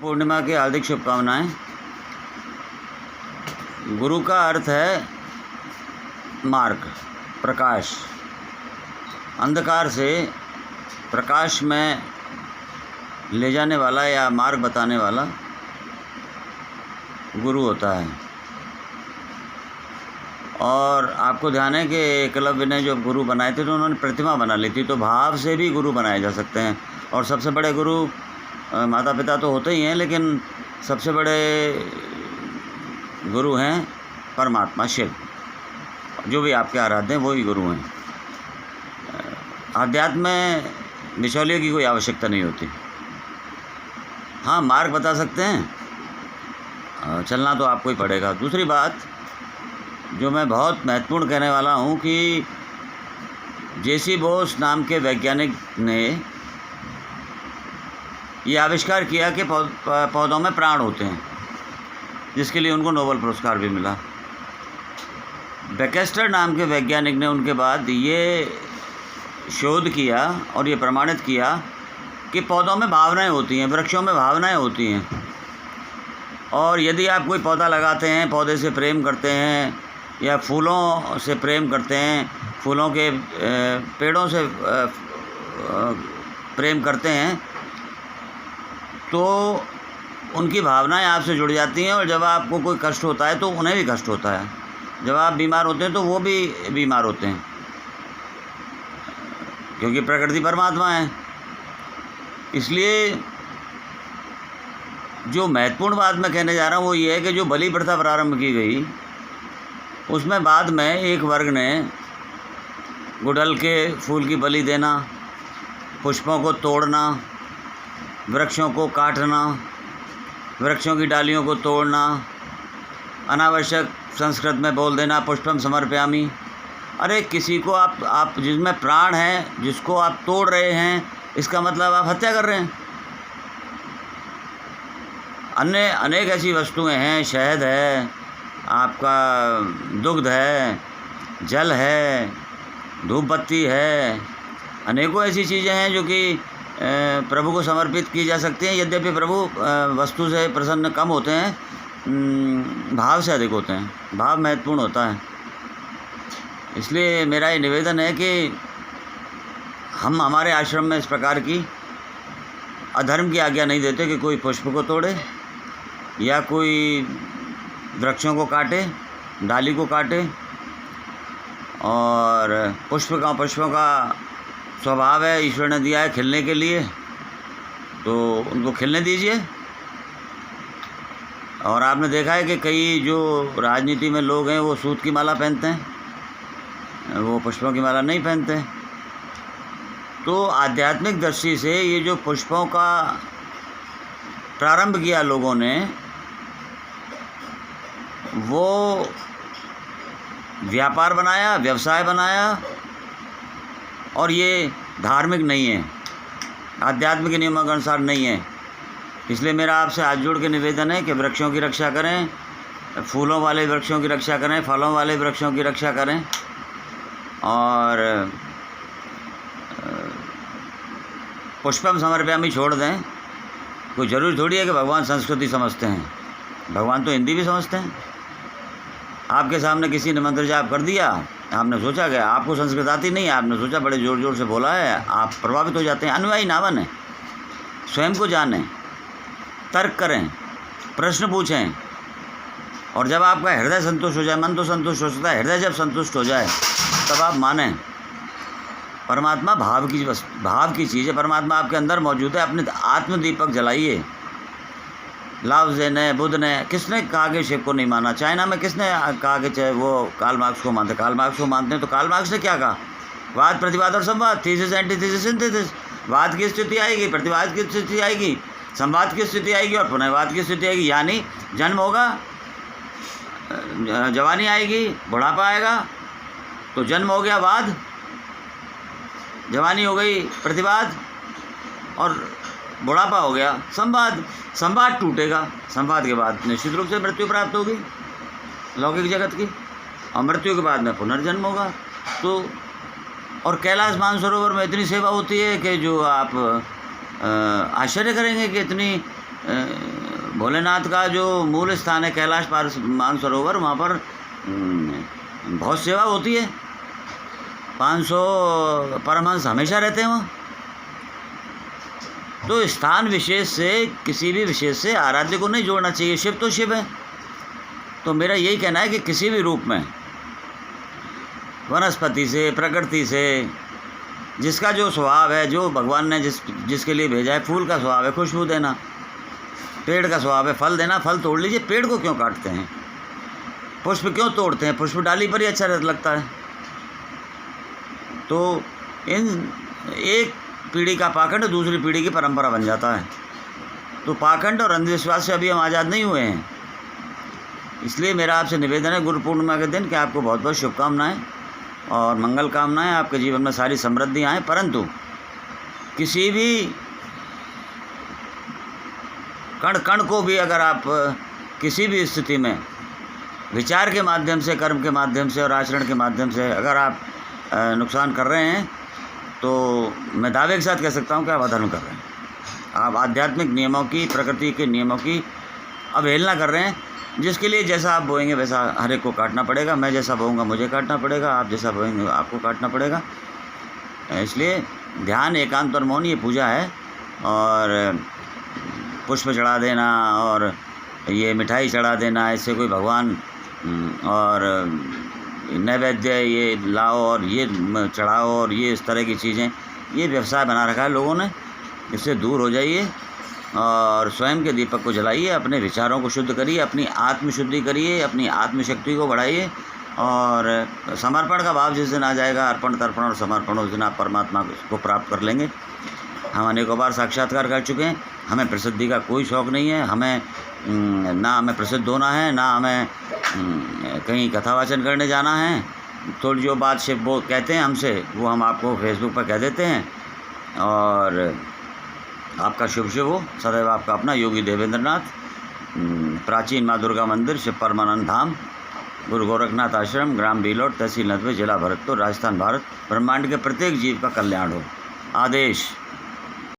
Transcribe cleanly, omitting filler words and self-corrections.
पूर्णिमा की हार्दिक शुभकामनाएं। गुरु का अर्थ है मार्ग, प्रकाश। अंधकार से प्रकाश में ले जाने वाला या मार्ग बताने वाला गुरु होता है। और आपको ध्यान है कि एकलव्य ने जो गुरु बनाए थे तो उन्होंने प्रतिमा बना ली थी, तो भाव से भी गुरु बनाए जा सकते हैं। और सबसे बड़े गुरु माता पिता तो होते ही हैं, लेकिन सबसे बड़े गुरु हैं परमात्मा शिव। जो भी आपके आराध्य हैं वो ही गुरु हैं। अध्यात्म में बिचौलियों की कोई आवश्यकता नहीं होती। हाँ, मार्ग बता सकते हैं, चलना तो आपको ही पड़ेगा। दूसरी बात जो मैं बहुत महत्वपूर्ण कहने वाला हूँ कि जेसी बोस नाम के वैज्ञानिक ने ये आविष्कार किया कि पौधों में प्राण होते हैं, जिसके लिए उनको नोबेल पुरस्कार भी मिला। बैकेस्टर नाम के वैज्ञानिक ने उनके बाद ये शोध किया और ये प्रमाणित किया कि पौधों में भावनाएं होती हैं, वृक्षों में भावनाएं होती हैं। और यदि आप कोई पौधा लगाते हैं, पौधे से प्रेम करते हैं या फूलों से प्रेम करते हैं, फूलों के पेड़ों से प्रेम करते हैं, तो उनकी भावनाएं आपसे जुड़ जाती हैं। और जब आपको कोई कष्ट होता है तो उन्हें भी कष्ट होता है। जब आप बीमार होते हैं तो वो भी बीमार होते हैं, क्योंकि प्रकृति परमात्मा है। इसलिए जो महत्वपूर्ण बात मैं कहने जा रहा हूँ वो ये है कि जो बलि प्रथा प्रारंभ की गई, उसमें बाद में एक वर्ग ने गुड़हल के फूल की बलि देना, पुष्पों को तोड़ना, वृक्षों को काटना, वृक्षों की डालियों को तोड़ना, अनावश्यक संस्कृत में बोल देना पुष्पम समर्पयामि। अरे किसी को आप जिसमें प्राण है, जिसको आप तोड़ रहे हैं, इसका मतलब आप हत्या कर रहे हैं। अन्य अनेक ऐसी वस्तुएं हैं, शहद है, आपका दुग्ध है, जल है, धूप बत्ती है, अनेकों ऐसी चीज़ें हैं जो कि प्रभु को समर्पित की जा सकती हैं। यद्यपि प्रभु वस्तु से प्रसन्न कम होते हैं, भाव से अधिक होते हैं। भाव महत्वपूर्ण होता है। इसलिए मेरा ये निवेदन है कि हम हमारे आश्रम में इस प्रकार की अधर्म की आज्ञा नहीं देते कि कोई पुष्प को तोड़े या कोई वृक्षों को काटे, डाली को काटे। और पुष्पों का स्वभाव है, ईश्वर ने दिया है खिलने के लिए, तो उनको खिलने दीजिए। और आपने देखा है कि कई जो राजनीति में लोग हैं वो सूत की माला पहनते हैं, वो पुष्पों की माला नहीं पहनते। तो आध्यात्मिक दृष्टि से ये जो पुष्पों का प्रारंभ किया लोगों ने, वो व्यापार बनाया, व्यवसाय बनाया, और ये धार्मिक नहीं है, आध्यात्मिक नियमों के अनुसार नहीं है। इसलिए मेरा आपसे हाथ जोड़ के निवेदन है कि वृक्षों की रक्षा करें, फूलों वाले वृक्षों की रक्षा करें, फलों वाले वृक्षों की रक्षा करें। और पुष्पम समर्पयामि छोड़ दें। कोई ज़रूरी थोड़ी है कि भगवान संस्कृति समझते हैं, भगवान तो हिंदी भी समझते हैं। आपके सामने किसी ने मंत्र जाप कर दिया, आपने सोचा कि आपको संस्कृत आती नहीं है, आपने सोचा बड़े ज़ोर ज़ोर से बोला है, आप प्रभावित हो जाते हैं। अनुयायी ना बने, स्वयं को जानें, तर्क करें, प्रश्न पूछें। और जब आपका हृदय संतुष्ट हो जाए, मन तो संतुष्ट हो सकता है, हृदय जब संतुष्ट हो जाए तब आप मानें। परमात्मा भाव की चीज़ है। परमात्मा आपके अंदर मौजूद है। अपने आत्मदीपक जलाइए। लाओ त्से ने, बुद्ध ने, किसने कहा कि शिव को नहीं माना? चाइना में किसने कहा कि चाहे वो कार्ल मार्क्स को मानते? कार्ल मार्क्स को मानते हैं तो कार्ल मार्क्स ने क्या कहा? वाद, प्रतिवाद और संवाद, थीसिस, एंटीथीसिस, सिंथेसिस। वाद की स्थिति आएगी, प्रतिवाद की स्थिति आएगी, संवाद की स्थिति आएगी और पुनर्वाद की स्थिति आएगी। यानी जन्म होगा, जवानी आएगी, बुढ़ापा आएगा, तो जन्म हो गया वाद, जवानी हो गई प्रतिवाद, और बुढ़ापा हो गया संवाद। संवाद टूटेगा, संवाद के बाद निश्चित रूप से मृत्यु प्राप्त होगी लौकिक जगत की, और मृत्यु के बाद में पुनर्जन्म होगा। तो और कैलाश मानसरोवर में इतनी सेवा होती है कि जो आप आश्चर्य करेंगे कि इतनी भोलेनाथ का जो मूल स्थान है कैलाश मानसरोवर, वहाँ पर बहुत सेवा होती है। 500 परमहंस हमेशा रहते हैं वहाँ। तो स्थान विशेष से, किसी भी विशेष से आराध्य को नहीं जोड़ना चाहिए। शिव तो शिव है। तो मेरा यही कहना है कि किसी भी रूप में, वनस्पति से, प्रकृति से, जिसका जो स्वभाव है, जो भगवान ने जिसके लिए भेजा है, फूल का स्वभाव है खुशबू देना, पेड़ का स्वभाव है फल देना, फल तोड़ लीजिए। पेड़ को क्यों काटते हैं? पुष्प क्यों तोड़ते हैं? पुष्प डाली पर ही अच्छा लगता है। तो इन एक पीढ़ी का पाखंड दूसरी पीढ़ी की परंपरा बन जाता है। तो पाखंड और अंधविश्वास से अभी हम आज़ाद नहीं हुए हैं। इसलिए मेरा आपसे निवेदन है गुरु पूर्णिमा के दिन कि आपको बहुत बहुत शुभकामनाएं और मंगल कामनाएं, आपके जीवन में सारी समृद्धि आए। परंतु किसी भी कण कण को भी अगर आप किसी भी स्थिति में विचार के माध्यम से, कर्म के माध्यम से और आचरण के माध्यम से अगर आप नुकसान कर रहे हैं, तो मैं दावे के साथ कह सकता हूं कि आप अधर्म कर रहे हैं। आप आध्यात्मिक नियमों की, प्रकृति के नियमों की अवहेलना कर रहे हैं, जिसके लिए जैसा आप बोएंगे वैसा हर एक को काटना पड़ेगा। मैं जैसा बोऊंगा मुझे काटना पड़ेगा, आप जैसा बोएंगे आपको काटना पड़ेगा। इसलिए ध्यान, एकांत और मौन ये पूजा है। और पुष्प चढ़ा देना और ये मिठाई चढ़ा देना, इससे कोई भगवान और नैवेद्य ये लाओ और ये चढ़ाओ और ये इस तरह की चीज़ें, ये व्यवसाय बना रखा है लोगों ने। इससे दूर हो जाइए और स्वयं के दीपक को जलाइए, अपने विचारों को शुद्ध करिए, अपनी आत्मशुद्धि करिए, अपनी आत्मशक्ति को बढ़ाइए। और समर्पण का भाव जिस दिन आ जाएगा, अर्पण, तर्पण और समर्पण, उस दिन आप परमात्मा को प्राप्त कर लेंगे। हम अनेकों बार साक्षात्कार कर चुके हैं। हमें प्रसिद्धि का कोई शौक़ नहीं है। हमें ना हमें प्रसिद्ध होना है, ना हमें कहीं कथावाचन करने जाना है। थोड़ी जो बात शिव वो कहते हैं हमसे, वो हम आपको फेसबुक पर कह देते हैं। और आपका शुभ शुभ हो। सदैव आपका अपना योगी देवेंद्र नाथ, प्राचीन माँ दुर्गा मंदिर, शिव परमानंद धाम, गुरु गोरखनाथ आश्रम, ग्राम बीलोट, तहसील नदवे, जिला भरतपुर, राजस्थान, भारत। ब्रह्मांड के प्रत्येक जीव का कल्याण हो। आदेश।